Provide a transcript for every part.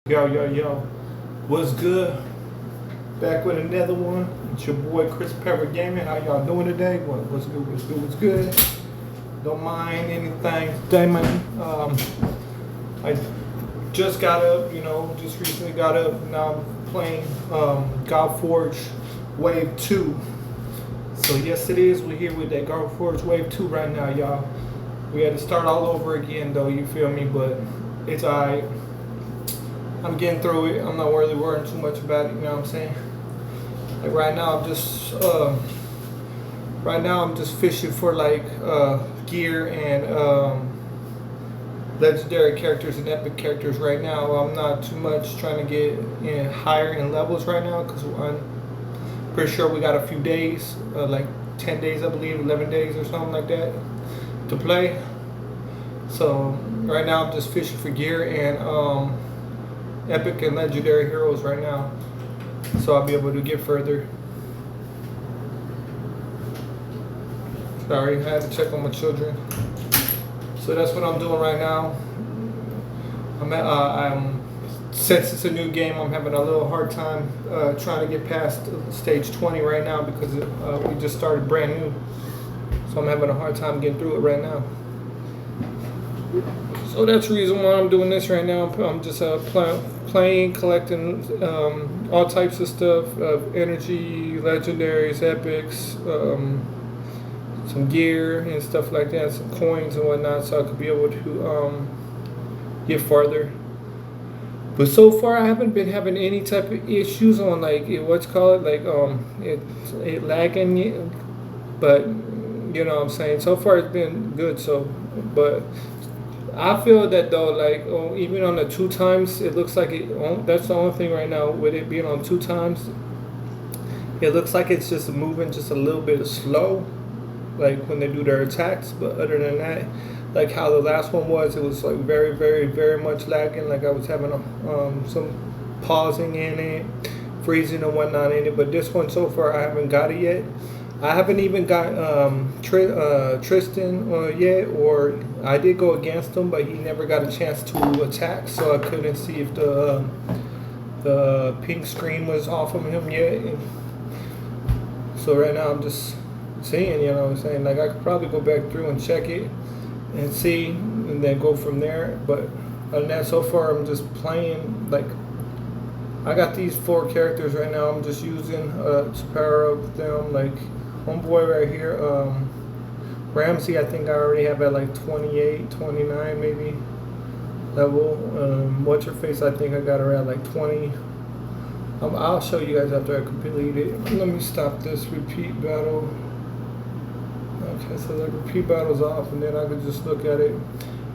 Yo, what's good? Back with another one. It's your boy Chris Pepper Gaming. How y'all doing today? What's good? Don't mind anything today, man. I just got up, just recently got up. Now I'm playing Godforge Wave 2. So yes it is, we're here with that Godforge Wave 2 right now, y'all. We had to start all over again though, you feel me? But it's alright. I'm getting through it. I'm not really worrying too much about it. You know what I'm saying? Like right now, I'm just fishing for like gear and legendary characters and epic characters. Right now, I'm not too much trying to get in higher in levels right now because I'm pretty sure we got a few days, like 10 days, I believe, 11 days or something like that to play. So right now, I'm just fishing for gear and epic and legendary heroes right now, so I'll be able to get further. Sorry, I had to check on my children. So that's what I'm doing right now. Since it's a new game, I'm having a little hard time trying to get past stage 20 right now because we just started brand new. So I'm having a hard time getting through it right now. So that's the reason why I'm doing this right now. I'm just playing, collecting all types of stuff, energy, legendaries, epics, some gear and stuff like that, some coins and whatnot, so I could be able to get farther. But so far, I haven't been having any type of issues on like it lagging, but you know what I'm saying. So far, it's been good. So, but I feel that though, like even on the 2 times, it looks like that's the only thing right now with it being on 2 times. It looks like it's just moving just a little bit slow, like when they do their attacks. But other than that, like how the last one was, it was like very, very, very much lagging. Like I was having some pausing in it, freezing and whatnot in it. But this one so far, I haven't got it yet. I haven't even got Tristan yet, or I did go against him, but he never got a chance to attack, so I couldn't see if the pink screen was off of him yet. And so right now I'm just seeing, you know what I'm saying? Like I could probably go back through and check it and see, and then go from there. But other than that, so far I'm just playing. Like I got these 4 characters right now. I'm just using to power up them. Like homeboy right here, Ramsey, I think I already have at like 28, 29 maybe level. What's her face? I think I got her at like 20. I'll show you guys after I complete it. Let me stop this repeat battle. Okay, so the repeat battle's off, and then I could just look at it.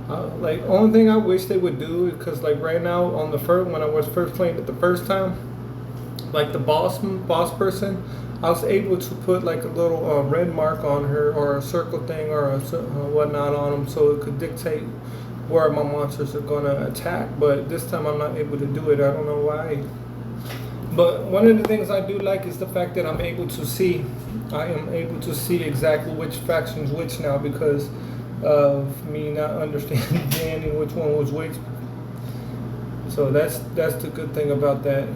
Like only thing I wish they would do, because like right now on the first, when I was first playing it the first time, like the boss person, I was able to put like a little red mark on her, or a circle thing, or a whatnot on them, so it could dictate where my monsters are gonna attack. But this time I'm not able to do it. I don't know why. But one of the things I do like is the fact that I'm able to see. I am able to see exactly which faction's which now because of me not understanding which one was which. So that's the good thing about that.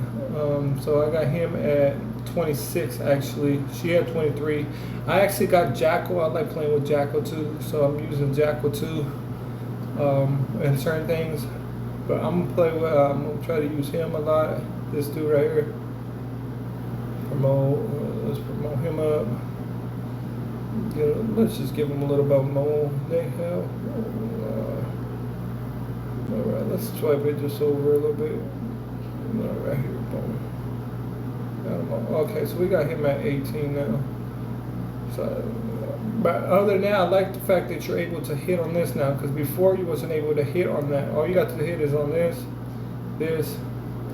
So I got him at 26 actually. She had 23. I actually got Jackal. I like playing with Jackal too, so I'm using Jackal too in certain things. But I'm gonna try to use him a lot. This dude right here. Let's promote him up. Let's just give him a little bit more. They have. All right, let's swipe it just over a little bit. Right here, boom. Okay, so we got him at 18 now. So, but other than that, I like the fact that you're able to hit on this now, because before you wasn't able to hit on that. All you got to hit is on this,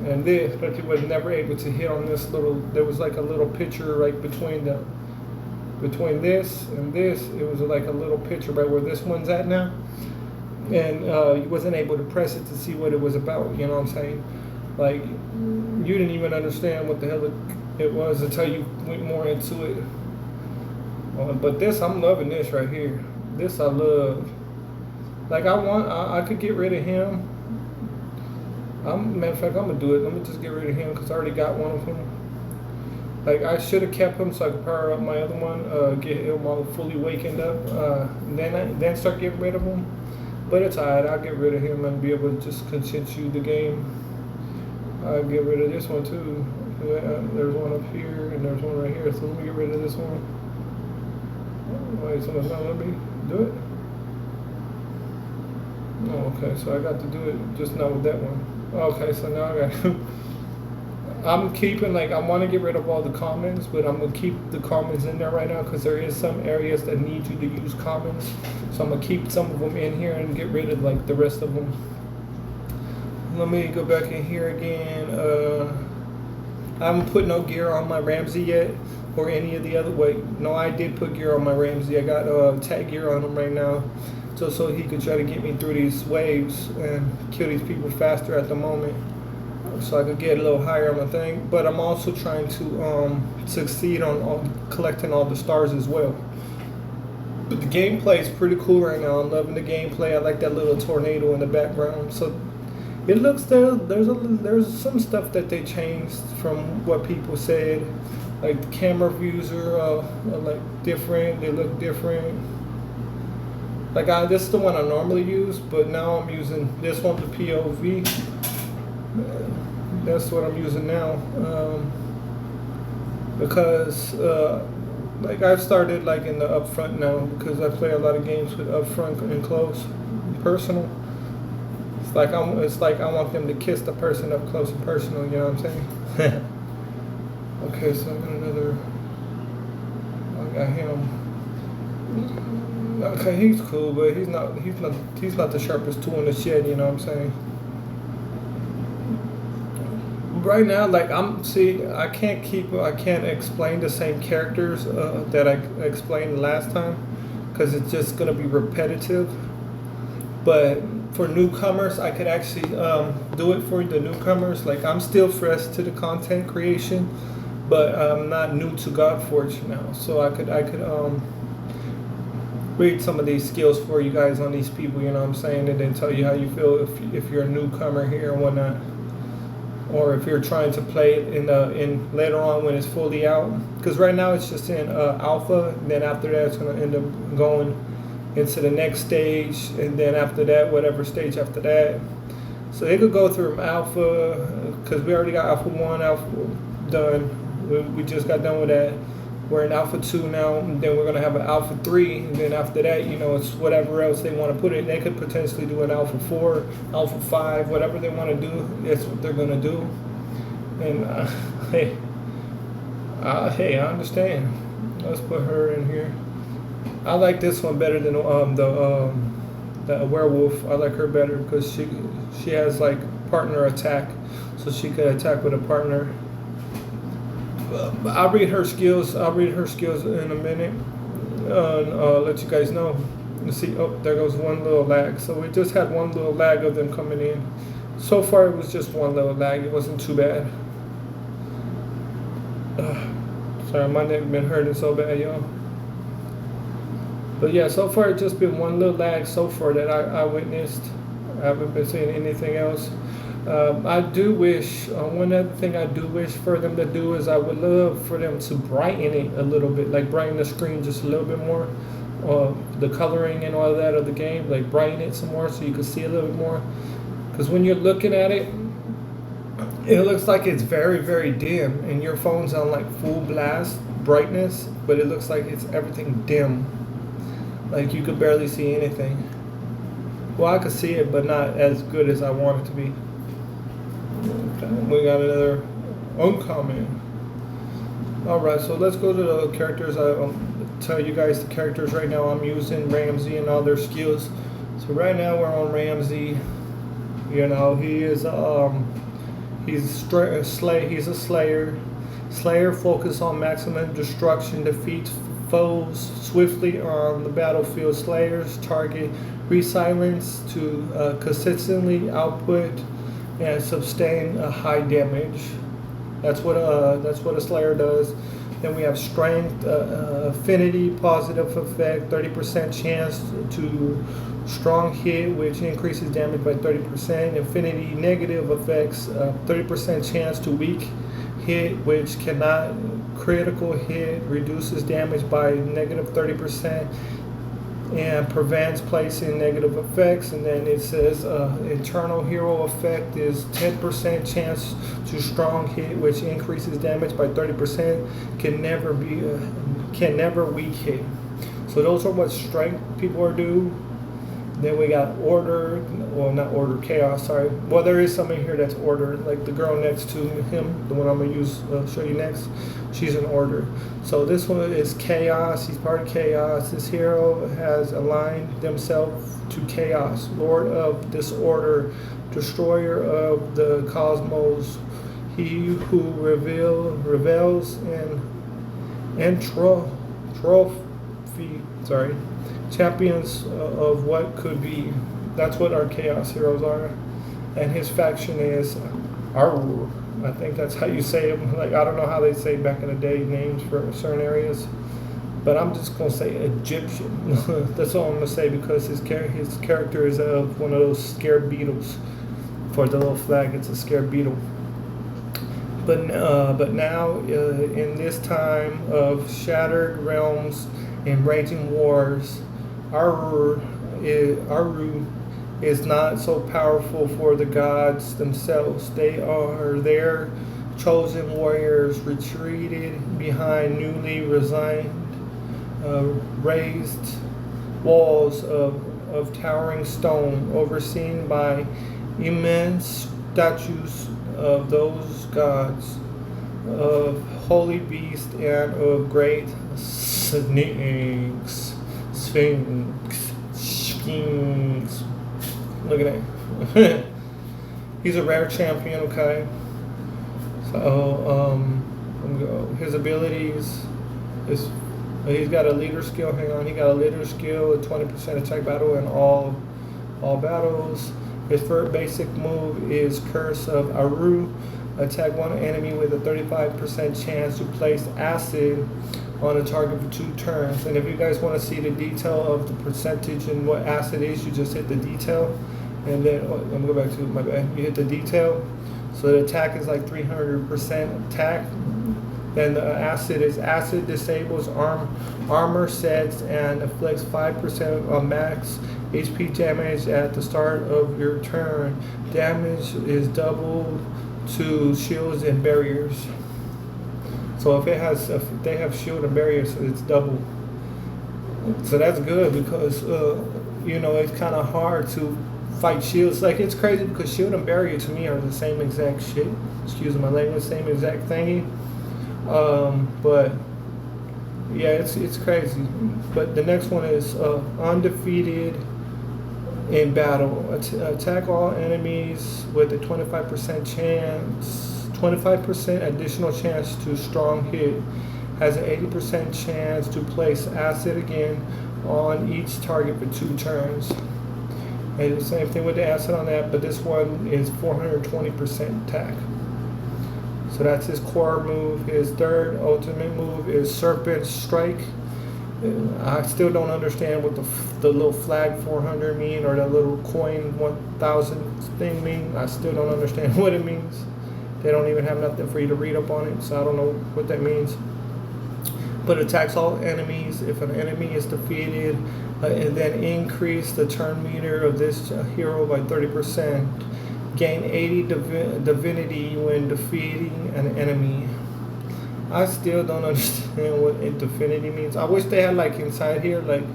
and this, but you was never able to hit on this little. There was like a little picture right between this and this. It was like a little picture right where this one's at now, and you wasn't able to press it to see what it was about. You know what I'm saying? Like you didn't even understand what the hell it was until you went more into it. But this, I'm loving this right here. This I love. Like I could get rid of him. Matter of fact, I'm gonna do it. Let me just get rid of him because I already got one of them. Like I should have kept him so I could power up my other one, get him all fully wakened up, then start getting rid of him. But it's alright. I'll get rid of him and be able to just continue the game. I'll get rid of this one too. There's one up here and there's one right here. So let me get rid of this one. Wait, someone's not letting me do it. Oh, okay. So I got to do it just not with that one. Okay, so now I got. I'm keeping, like, I want to get rid of all the commons, but I'm going to keep the commons in there right now because there is some areas that need you to use commons. So I'm going to keep some of them in here and get rid of, like, the rest of them. Let me go back in here again. I haven't put no gear on my Ramsey yet or any of the other, wait, no, I did put gear on my Ramsey. I got tag gear on him right now so he could try to get me through these waves and kill these people faster at the moment, so I could get a little higher on my thing. But I'm also trying to succeed on collecting all the stars as well. But the gameplay is pretty cool right now. I'm loving the gameplay. I like that little tornado in the background. So it looks there's some stuff that they changed from what people said. Like the camera views are like different. They look different. Like this is the one I normally use, but now I'm using this one, the POV. That's what I'm using now, because like I've started like in the upfront now because I play a lot of games with upfront and close, and personal. It's like I want them to kiss the person up close and personal. You know what I'm saying? Okay, so I got another. I got him. Okay, he's cool, but he's not the sharpest tool in the shed. You know what I'm saying? Right now, like I can't explain the same characters that I explained last time because it's just gonna be repetitive. But for newcomers, I could actually do it for the newcomers. Like I'm still fresh to the content creation, but I'm not new to Godforge now, so I could read some of these skills for you guys on these people. You know what I'm saying, and then tell you how you feel if you're a newcomer here and whatnot. Or if you're trying to play it in later on when it's fully out, because right now it's just in alpha, and then after that it's going to end up going into the next stage, and then after that whatever stage after that. So it could go through alpha because we already got alpha 1, alpha done. We just got done with that. We're in alpha 2 now, and then we're going to have an alpha 3, and then after that, you know, it's whatever else they want to put it. They could potentially do an alpha 4, alpha 5, whatever they want to do, that's what they're going to do. And hey, I understand. Let's put her in here. I like this one better than the werewolf. I like her better because she has like partner attack, so she could attack with a partner. I'll read her skills. I'll read her skills in a minute. Let you guys know. You see, oh, there goes one little lag. So we just had one little lag of them coming in. So far, it was just one little lag. It wasn't too bad. Sorry, my neck been hurting so bad, y'all. But yeah, so far it's just been one little lag so far that I witnessed. I haven't been seeing anything else. I do wish, one other thing I do wish for them to do is I would love for them to brighten it a little bit, like brighten the screen just a little bit more, the coloring and all that of the game, like brighten it some more so you can see a little bit more. Because when you're looking at it, it looks like it's very, very dim, and your phone's on like full blast brightness, but it looks like it's everything dim. Like you could barely see anything. Well, I could see it, but not as good as I want it to be. Okay, we got another uncommon. Alright, so let's go to the characters. I'll tell you guys the characters right now I'm using, Ramsey and all their skills. So right now we're on Ramsey. You know, he is he's a slayer. Slayer focus on maximum destruction, defeats foes swiftly on the battlefield. Slayers target resilience to consistently output and sustain a high damage. That's what a Slayer does. Then we have strength, affinity, positive effect, 30% chance to Strong hit, which increases damage by 30%. Infinity negative effects, 30% chance to weak hit, which cannot critical hit, reduces damage by negative 30%, and prevents placing negative effects. And then it says internal hero effect is 10% chance to strong hit, which increases damage by 30%. Can never weak hit. So those are what strength people are due. Then we got order, well, not order, chaos, sorry. Well, there is some in here that's order, like the girl next to him, the one I'm going to show you next, she's an order. So this one is chaos, he's part of chaos. This hero has aligned themselves to chaos, lord of disorder, destroyer of the cosmos, he who revels in entropy, champions of what could be. That's what our chaos heroes are. And his faction is Arur. I think that's how you say it. Like, I don't know how they say back in the day names for certain areas, but I'm just gonna say Egyptian. That's all I'm gonna say, because his character is of one of those scared beetles. For the little flag, it's a scared beetle. But now in this time of shattered realms and raging wars, Aru is not so powerful for the gods themselves. They are their chosen warriors, retreated behind newly raised walls of towering stone, overseen by immense statues of those gods, of holy beasts, and of great Sphinx. Look at that. He's a rare champion, okay? So, his abilities is, he's got a leader skill, he got a leader skill, a 20% attack battle in all battles. His first basic move is Curse of Aru. Attack one enemy with a 35% chance to place acid on a target for 2 turns. And if you guys want to see the detail of the percentage and what acid is, you just hit the detail, and then I'm gonna go back to my bad. You hit the detail, so the attack is like 300% attack. Then the acid disables armor sets and inflicts 5% of max HP damage at the start of your turn. Damage is doubled to shields and barriers. So if they have shield and barriers, it's double. So that's good, because it's kind of hard to fight shields. Like, it's crazy because shield and barrier to me are the same exact shit. Excuse my language, same exact thingy. But yeah, it's crazy. But the next one is undefeated in battle. Attack all enemies with a 25% additional chance to strong hit. Has an 80% chance to place acid again on each target for 2 turns. And the same thing with the acid on that, but this one is 420% attack. So that's his core move. His third ultimate move is Serpent Strike. I still don't understand what the little flag 400 mean, or that little coin 1000 thing mean. I still don't understand what it means. They don't even have nothing for you to read up on it, so I don't know what that means. But attacks all enemies. If an enemy is defeated, and then increase the turn meter of this hero by 30%. Gain 80 divinity when defeating an enemy. I still don't understand what divinity means. I wish they had, like, inside here, like,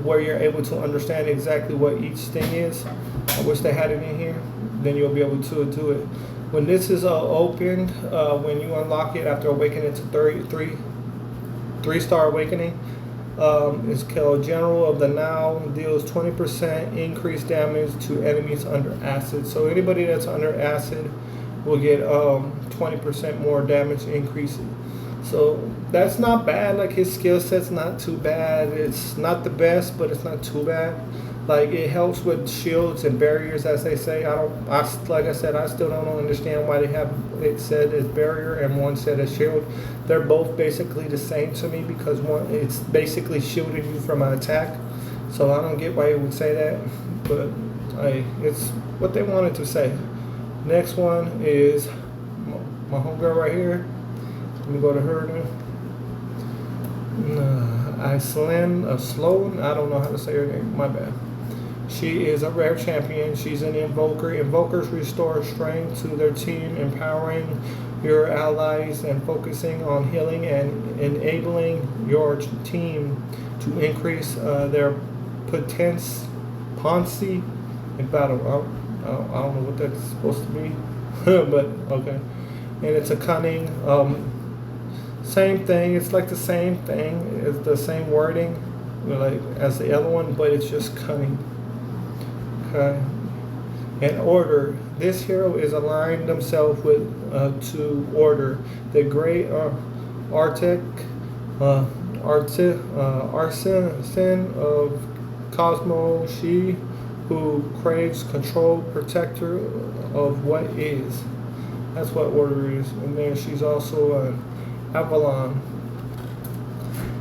where you're able to understand exactly what each thing is. I wish they had it in here. Then you'll be able to do it. When this is opened, when you unlock it after awakening to 3-star awakening, it's called General of the Now, deals 20% increased damage to enemies under acid. So anybody that's under acid will get 20% more damage increase. So that's not bad. Like, his skill set's not too bad. It's not the best, but it's not too bad. Like, it helps with shields and barriers, as they say. Like I said, I still don't understand why they have it said as barrier and one said as shield. They're both basically the same to me, because one, it's basically shielding you from an attack. So I don't get why you would say that, but it's what they wanted to say. Next one is my homegirl right here. Let me go to her now. Sloan. I don't know how to say her name. My bad. She is a rare champion. She's an invoker. Invokers restore strength to their team, empowering your allies and focusing on healing and enabling your team to increase their potency in battle. I don't know what that's supposed to be, but okay. And it's a cunning. Same thing. It's like the same thing. It's the same wording, like as the other one, but it's just cunning. Okay. And order. This hero is aligned themselves with to order. The great Arctic Artisan of Cosmo, she who craves control, protector of what is. That's what order is. And then she's also an Avalon.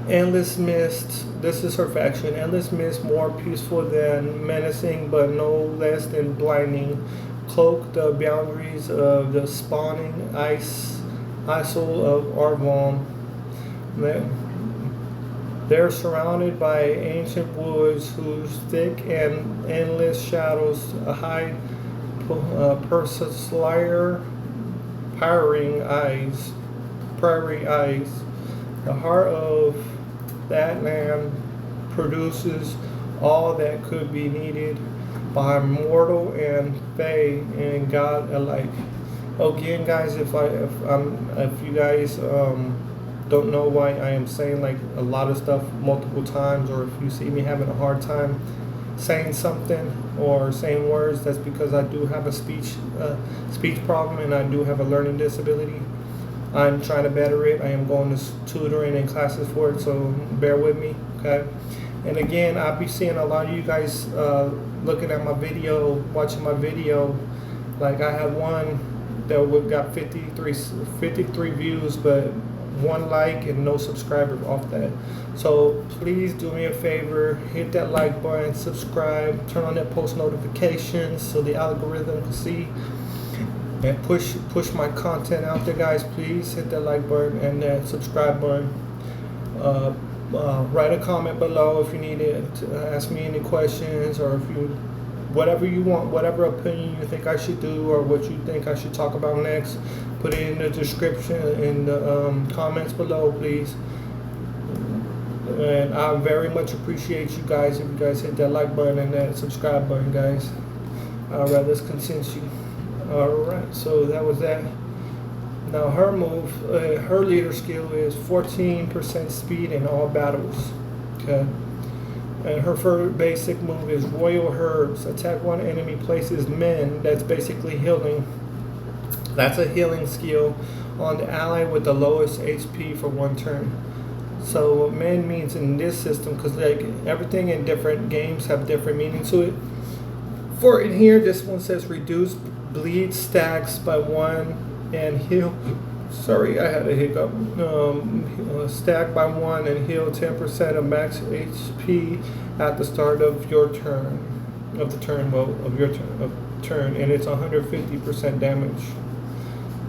Endless Mist. This is her faction. Endless Mist, more peaceful than menacing, but no less than blinding. Cloak the boundaries of the spawning isle of Arvon. They're surrounded by ancient woods whose thick and endless shadows hide persistent prairie eyes. The heart of that land produces all that could be needed by mortal and fae and God alike. Again, guys, if you guys don't know why I am saying like a lot of stuff multiple times, or if you see me having a hard time saying something or saying words, that's because I do have a speech problem, and I do have a learning disability. I'm trying to better it. I am going to tutoring and classes for it, so bear with me, okay? And again, I'll be seeing a lot of you guys looking at my video, watching my video. Like I had one that got 53 views, but 1 like and no subscriber off that. So please do me a favor, hit that like button, subscribe, turn on that post notifications so the algorithm can see and push my content out there, guys. Please hit that like button and that subscribe button. Write a comment below if you need it to ask me any questions, or if you whatever you want, whatever opinion you think I should do, or what you think I should talk about next. Put it in the description, in the comments below, please. And I very much appreciate you guys if you guys hit that like button and that subscribe button, guys. Alright, let's continue. Alright, so that was that. Now her move, her leader skill is 14% speed in all battles. Okay. And her basic move is Royal Herbs. Attack one enemy, places men. That's basically healing. That's a healing skill on the ally with the lowest HP for 1 turn. So what men means in this system, because like everything in different games have different meaning to it. For in here, this one says reduce bleed stacks by 1 and heal. Sorry, I had a hiccup. Stack by 1 and heal 10% of max HP at the start of your turn. Turn, and it's 150% damage.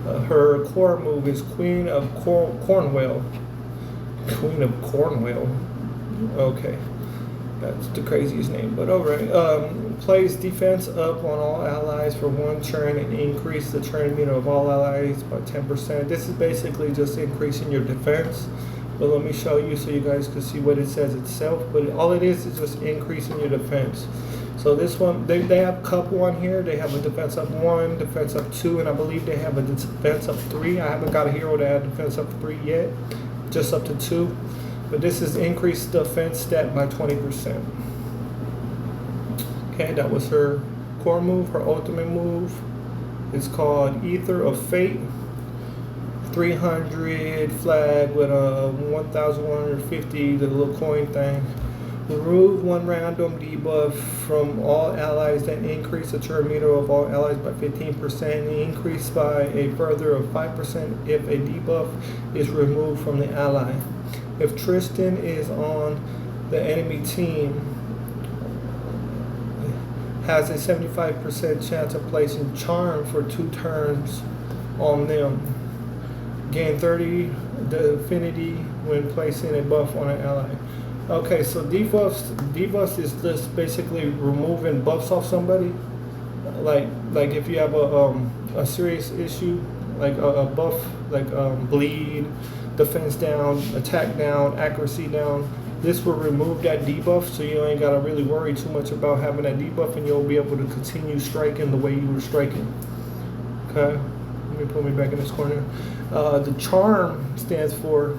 Her core move is Queen of Cornwall. Queen of Cornwall. Okay. That's the craziest name, but alright. Plays defense up on all allies for 1 turn and increase the turn meter of all allies by 10%. This is basically just increasing your defense. But let me show you so you guys can see what it says itself. But all it is just increasing your defense. So this one, they have cup 1 here. They have a defense up 1, defense up 2, and I believe they have a defense up 3. I haven't got a hero that had defense up 3 yet, just up to 2. But this is increased defense stat by 20%. Okay, that was her core move. Her ultimate move is called Ether of Fate. 300 flag with a 1,150, the little coin thing. Remove 1 random debuff from all allies that increase the turn meter of all allies by 15%. Increase by a further of 5% if a debuff is removed from the ally. If Tristan is on the enemy team, has a 75% chance of placing charm for 2 turns on them. Gain 30 the affinity when placing a buff on an ally. Okay, so debuffs is just basically removing buffs off somebody. Like if you have a serious issue, like a buff, like bleed, defense down, attack down, accuracy down. This will remove that debuff, so you ain't gotta really worry too much about having that debuff, and you'll be able to continue striking the way you were striking. Okay, let me put me back in this corner. The charm stands for.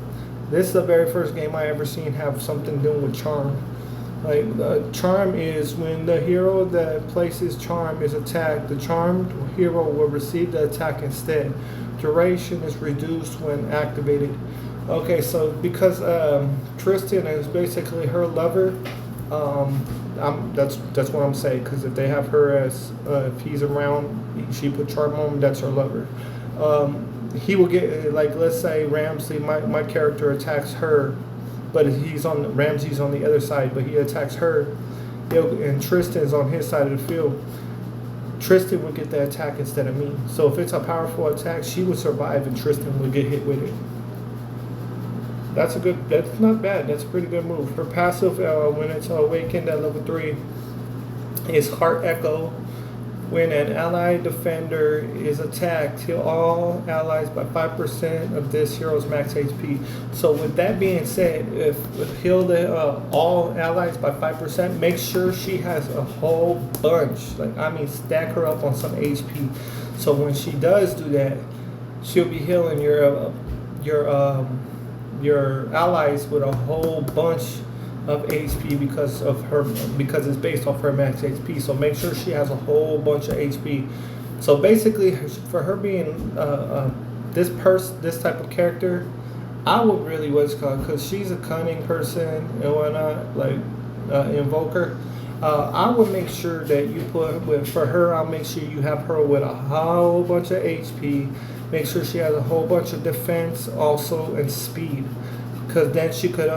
This is the very first game I ever seen have something doing with charm. Like charm is when the hero that places charm is attacked, the charmed hero will receive the attack instead. Duration is reduced when activated. Okay, so because Tristan is basically her lover, that's what I'm saying. Because if they have her as if he's around, she put charm on him, that's her lover. He will get, like, let's say Ramsey, my character attacks her, but Ramsey's on the other side, but he attacks her, and Tristan's on his side of the field. Tristan would get the attack instead of me. So if it's a powerful attack, she would survive and Tristan would get hit with it. That's not bad. That's a pretty good move. Her passive, when it's awakened at level 3, is Heart Echo. When an allied defender is attacked, heal all allies by 5% of this hero's max HP. So with that being said, if heal all allies by 5%, make sure she has a whole bunch. Stack her up on some HP. So when she does do that, she'll be healing your allies with a whole bunch of HP because it's based off her max HP. So make sure she has a whole bunch of HP. So basically, for her being this type of character, I would really because she's a cunning person and whatnot, like invoker. I would make sure that you for her. I'll make sure you have her with a whole bunch of HP. Make sure she has a whole bunch of defense also and speed. Because then she could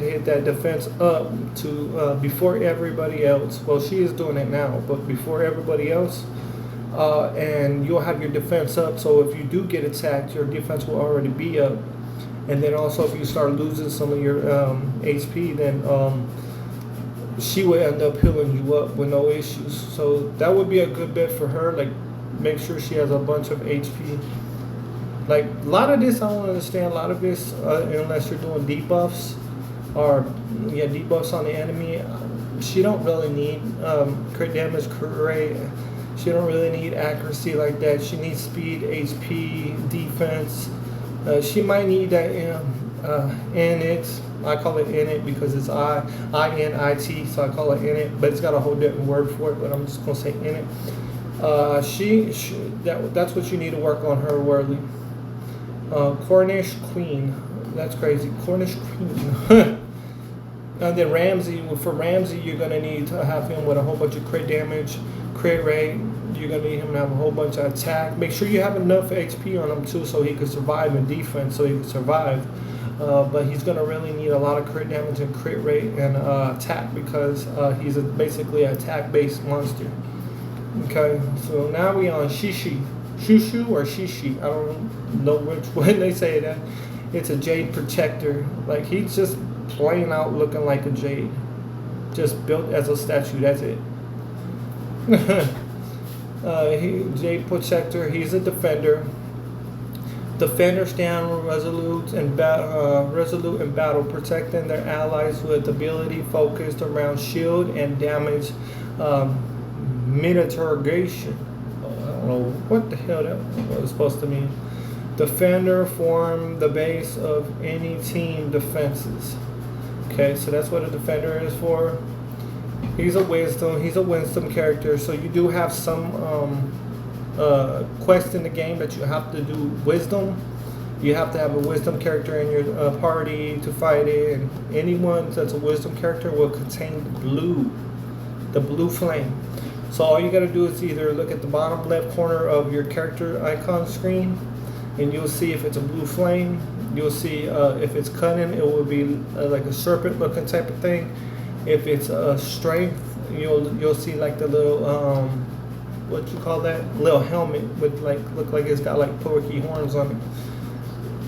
hit that defense up to before everybody else. Well, she is doing it now, but before everybody else, and you'll have your defense up. So if you do get attacked, your defense will already be up. And then also, if you start losing some of your HP, then she will end up healing you up with no issues. So that would be a good bet for her. Like, make sure she has a bunch of HP. Like, a lot of this, I don't understand a lot of this unless you're doing debuffs or debuffs on the enemy. She don't really need crit damage, crit rate. She don't really need accuracy like that. She needs speed, HP, defense. She might need that init. I call it init because it's I-N-I-T, so I call it init, but it's got a whole different word for it, but I'm just going to say init. That's what you need to work on her, Worley. Cornish Queen. That's crazy. Cornish Queen. And then Ramsey. For Ramsey, you're going to need to have him with a whole bunch of crit damage, crit rate. You're going to need him to have a whole bunch of attack. Make sure you have enough HP on him, too, so he can survive in defense, so he can survive. But he's going to really need a lot of crit damage and crit rate and attack because he's basically an attack-based monster. Okay, so now we on Shishi. Shushu or Shishi, I don't know which one they say that. It's a jade protector. Like, he's just plain out looking like a jade. Just built as a statue, that's it. Jade protector, he's a defender. Defenders stand resolute in battle, protecting their allies with ability focused around shield and damage mitigation. I don't know what the hell that was supposed to mean. Defender form the base of any team defenses. Okay, so that's what a defender is for. He's a wisdom character, so you do have some quest in the game that you have to do wisdom. You have to have a wisdom character in your party to fight it, and anyone that's a wisdom character will contain the blue flame. So all you got to do is either look at the bottom left corner of your character icon screen, and you'll see if it's a blue flame. You'll see if it's cunning, it will be like a serpent looking type of thing. If it's strength, you'll see like the little what you call that, little helmet with like, look like it's got like porky horns on it.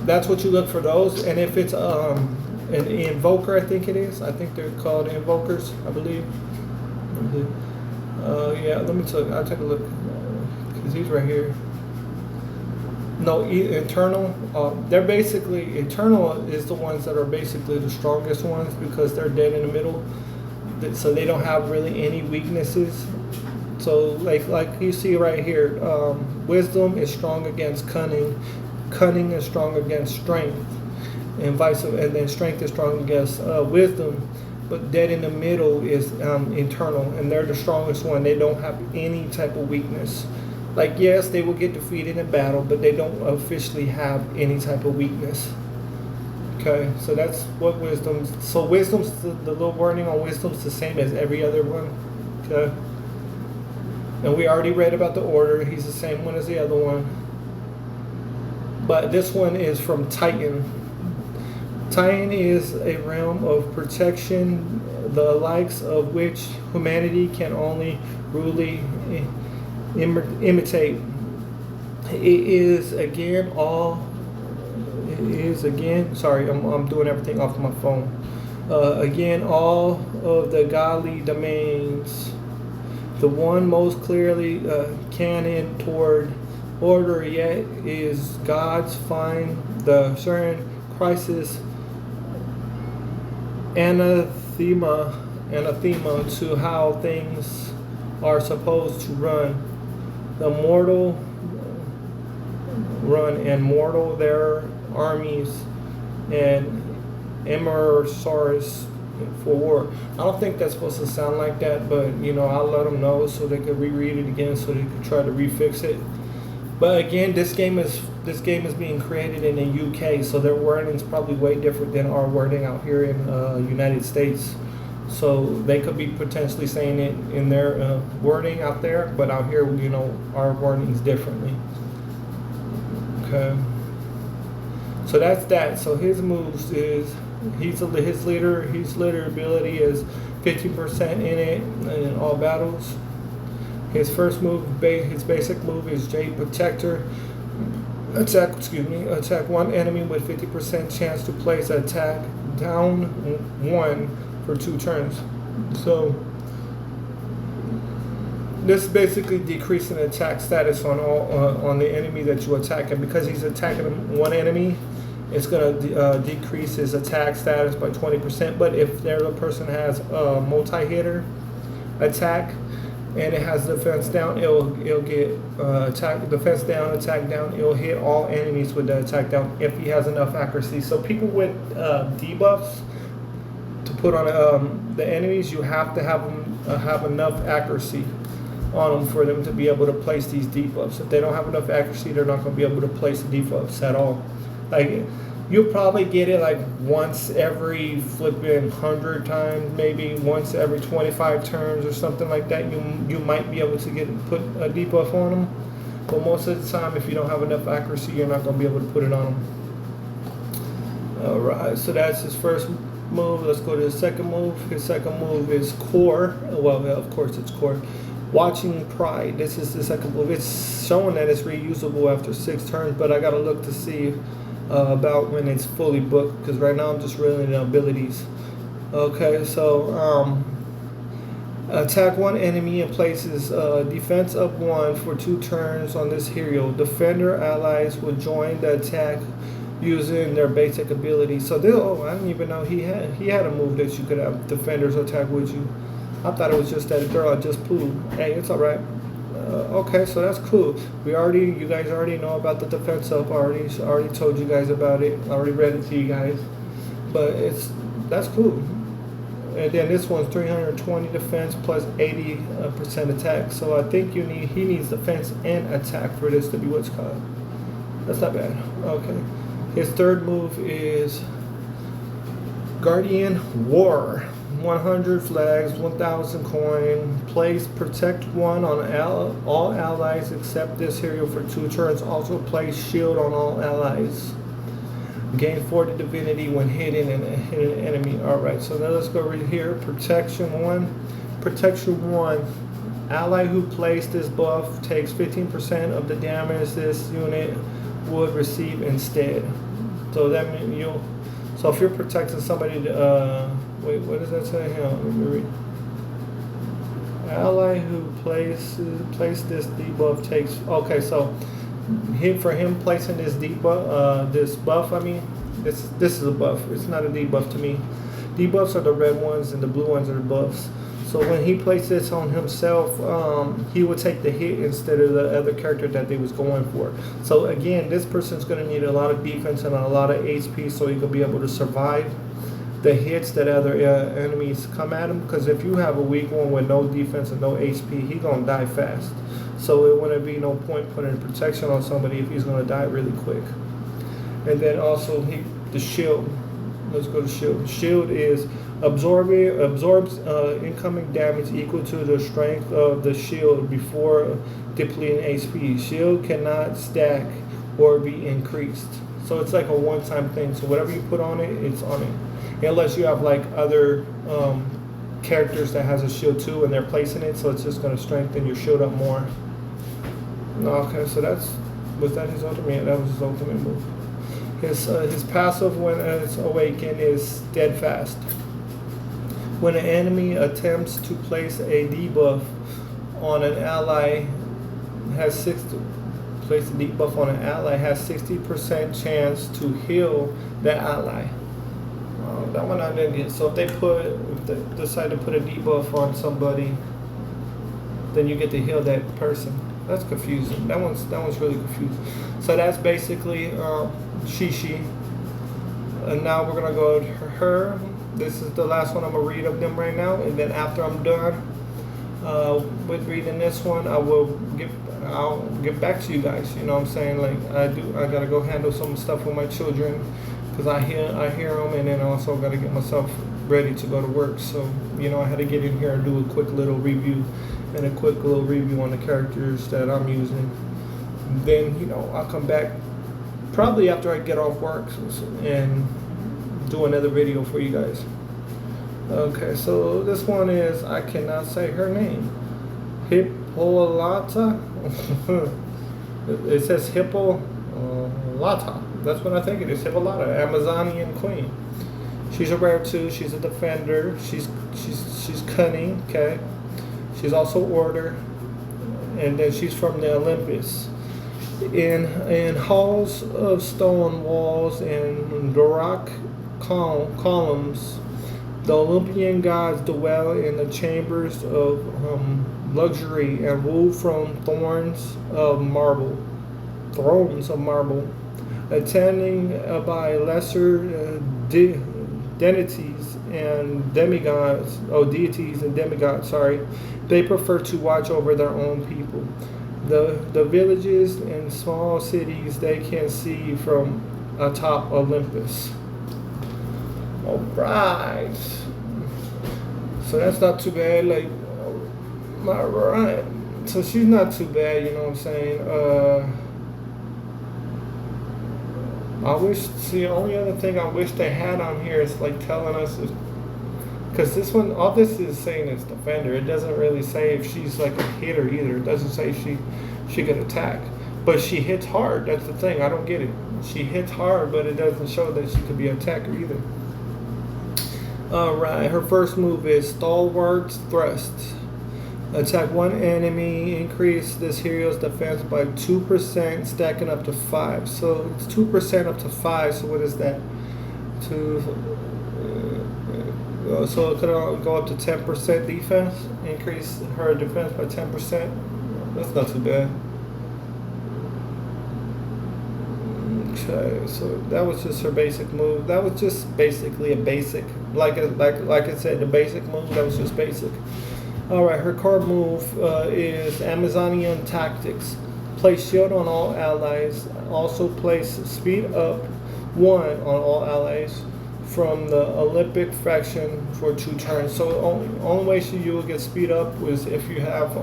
That's what you look for those. And if it's an invoker, I think it is. I think they're called invokers, I believe. Yeah, let me I'll take a look. Cause he's right here. No, internal. They're basically, internal is the ones that are basically the strongest ones because they're dead in the middle. So they don't have really any weaknesses. So like you see right here, wisdom is strong against cunning. Cunning is strong against strength, and and then strength is strong against wisdom. But dead in the middle is internal, and they're the strongest one. They don't have any type of weakness. Like, yes, they will get defeated in battle, but they don't officially have any type of weakness. Okay, so that's what wisdom. So wisdom's the little wording on wisdom's the same as every other one. Okay, and we already read about the order. He's the same one as the other one. But this one is from Titan. Titan is a realm of protection, the likes of which humanity can only rudely imitate. Sorry, I'm doing everything off my phone. Again, all of the godly domains, the one most clearly canon toward order yet is God's find the certain crisis anathema to how things are supposed to run. The mortal run and mortal their armies and emissaries for war. I don't think that's supposed to sound like that, but I'll let them know so they could reread it again so they could try to refix it. But again, this game is being created in the UK, so their wording is probably way different than our wording out here in United States. So they could be potentially saying it in their wording out there, but out here, our wording is differently. Okay. So that's that. So his moves is his leader ability is 50% in it in all battles. His first move, his basic move is Jade Protector. Attack one enemy with 50% chance to place an attack down one for 2 turns. So this is basically decreasing attack status on on the enemy that you attack, and because he's attacking one enemy, it's going to decrease his attack status by 20%. But if the other person has a multi-hitter attack and it has defense down, it'll get defense down, attack down. It'll hit all enemies with the attack down if he has enough accuracy. So people with debuffs to put on the enemies, you have to have them have enough accuracy on them for them to be able to place these debuffs. If they don't have enough accuracy, they're not going to be able to place the debuffs at all. Like, you'll probably get it like once every flipping 100 times, maybe once every 25 turns or something like that. You might be able to put a debuff on them, but most of the time, if you don't have enough accuracy, you're not going to be able to put it on them. All right, so that's his first move. Let's go to his second move. His second move is Core. Well, of course it's Core. Watching Pride. This is the second move. It's showing that it's reusable after 6 turns, but I gotta look to see about when it's fully booked, because right now I'm just reeling the abilities. Okay, so attack one enemy and places defense up 1 for 2 turns on this hero. Defender allies will join the attack using their basic ability. So I didn't even know he had a move that you could have defenders attack with you. I thought it was just that girl I just pooed. Hey, it's all right. Okay, so that's cool. You guys already know about the defense up. I already told you guys about it. I already read it to you guys. But that's cool. And then this one's 320 defense plus 80% attack. So I think he needs defense and attack for this to be what's called. That's not bad. Okay. His third move is Guardian War. 100 flags, 1,000 coin. Place protect 1 on all allies except this hero for 2 turns. Also place shield on all allies. Gain 40 divinity when hitting an enemy. Alright, so now let's go right here. Protection 1. Protection 1. Ally who placed this buff takes 15% of the damage this unit would receive instead. So that means you'll. So if you're protecting somebody, wait, what does that say here? Let me read. Ally who placed this debuff takes. Okay, so for him placing this debuff, this buff. I mean, this is a buff. It's not a debuff to me. Debuffs are the red ones and the blue ones are the buffs. So when he placed this on himself, he would take the hit instead of the other character that they was going for. So again, this person's going to need a lot of defense and a lot of HP so he could be able to survive the hits that other enemies come at him. Because if you have a weak one with no defense and no HP, he's going to die fast. So it wouldn't be no point putting protection on somebody if he's going to die really quick. And then also the shield. Let's go to shield. Shield is absorbs incoming damage equal to the strength of the shield before depleting HP. Shield cannot stack or be increased. So it's like a one-time thing. So whatever you put on it, it's on it. Unless you have like other characters that has a shield too and they're placing it, so it's just going to strengthen your shield up more. Okay, so was that his ultimate? Yeah, that was his ultimate move. His passive when it's awakened is steadfast. When an enemy attempts to place a debuff on an ally, place a debuff on an ally has 60% chance to heal that ally. That one I didn't get. So if they decide to put a debuff on somebody, then you get to heal that person. That's confusing. That one's really confusing. So that's basically Shishi. And now we're gonna go to her. This is the last one I'm gonna read of them right now, and then after I'm done with reading this one, I'll get back to you guys. You know what I'm saying? Like I gotta go handle some stuff with my children because I hear them, and then I also gotta get myself ready to go to work. So you know I had to get in here and do a quick little review and a quick little review on the characters that I'm using. Then you know I'll come back probably after I get off work and do another video for you guys. Okay, so this one is, I cannot say her name. Hippolyta. It says Hippolyta. That's what I think it is. Hippolyta, Amazonian queen. She's a rare too. She's a defender. She's cunning. Okay. She's also order, and then she's from the Olympus. In halls of stone walls and Doric columns, the Olympian gods dwell in the chambers of luxury and rule from thrones of marble, attending by lesser deities and demigods. Sorry, they prefer to watch over their own people. The villages and small cities they can see from atop Olympus. All right. So that's not too bad. Like, all right. So she's not too bad. You know what I'm saying? I wish. See, the only other thing I wish they had on here is like telling us. Because this one, all this is saying is defender. It doesn't really say if she's like a hitter either. It doesn't say she could attack. But she hits hard. That's the thing. I don't get it. She hits hard, but it doesn't show that she could be an attacker either. Alright, her first move is Stalwart Thrust. Attack one enemy, increase this hero's defense by 2%, stacking up to 5. So it's 2% up to 5, so what is that? So it could go up to 10% defense, increase her defense by 10%. That's not too bad. Okay, so that was just her basic move. That was just basically a basic, like I said, the basic move. That was just basic. All right, her core move is Amazonian Tactics. Place shield on all allies. Also place speed up 1 on all allies from the Olympic faction for 2 turns. So the only way you will get speed up was if you have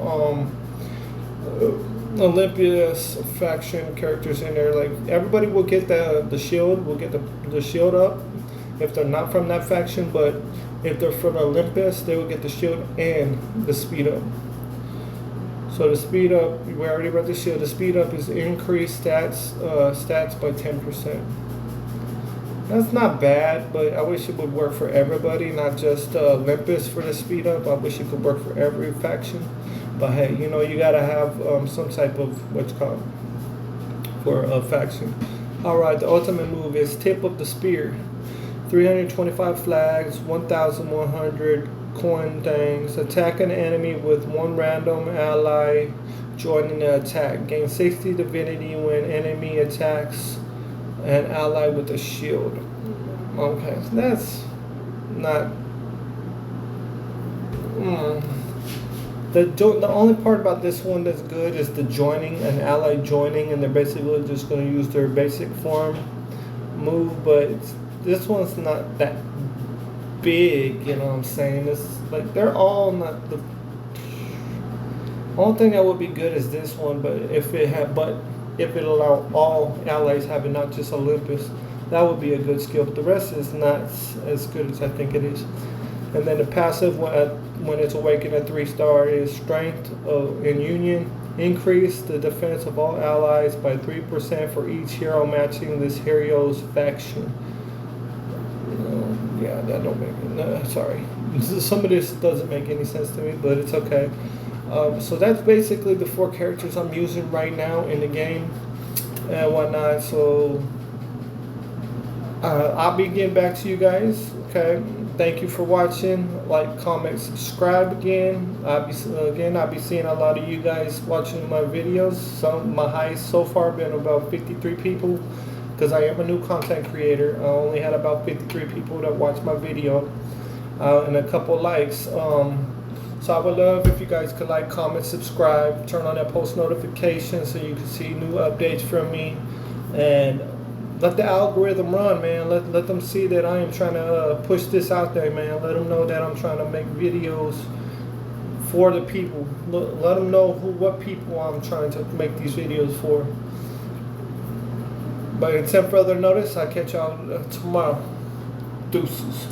Olympus faction characters in there. Like everybody will get the shield, will get the shield up if they're not from that faction, but If they're from Olympus, they will get the shield and the speed up. So the speed up, we already read the shield. The speed up is increased stats by 10%. That's not bad, but I wish it would work for everybody, not just Olympus for the speed up. I wish it could work for every faction. But hey, you know, you gotta have some type of what's called for a faction. All right, the ultimate move is tip of the spear. 325 flags, 1,100 coin things. Attack an enemy with one random ally joining the attack. Gain 60 divinity when enemy attacks an ally with a shield. Okay, so that's not. The only part about this one that's good is the joining, an ally joining, and they're basically just going to use their basic form move, but this one's not that big, you know what I'm saying? It's like they're all not the only thing that would be good is this one, but if it allow all allies have it, not just Olympus, that would be a good skill. But the rest is not as good as I think it is. And then the passive when it's awakened at 3-star is strength in union. Increase the defense of all allies by 3% for each hero matching this hero's faction. Yeah, that don't make it. No, sorry. Some of this doesn't make any sense to me, but it's okay. So that's basically the 4 characters I'm using right now in the game and whatnot. So I'll be getting back to you guys. Okay. Thank you for watching. Like, comment, subscribe again. I'll be seeing a lot of you guys watching my videos. My highest so far been about 53 people. Because I am a new content creator. I only had about 53 people that watched my video and a couple likes. So I would love if you guys could like, comment, subscribe, turn on that post notification so you can see new updates from me, and let the algorithm run, man. Let them see that I am trying to push this out there, man. Let them know that I'm trying to make videos for the people. Let them know what people I'm trying to make these videos for. But until further notice, I'll catch y'all tomorrow. Deuces.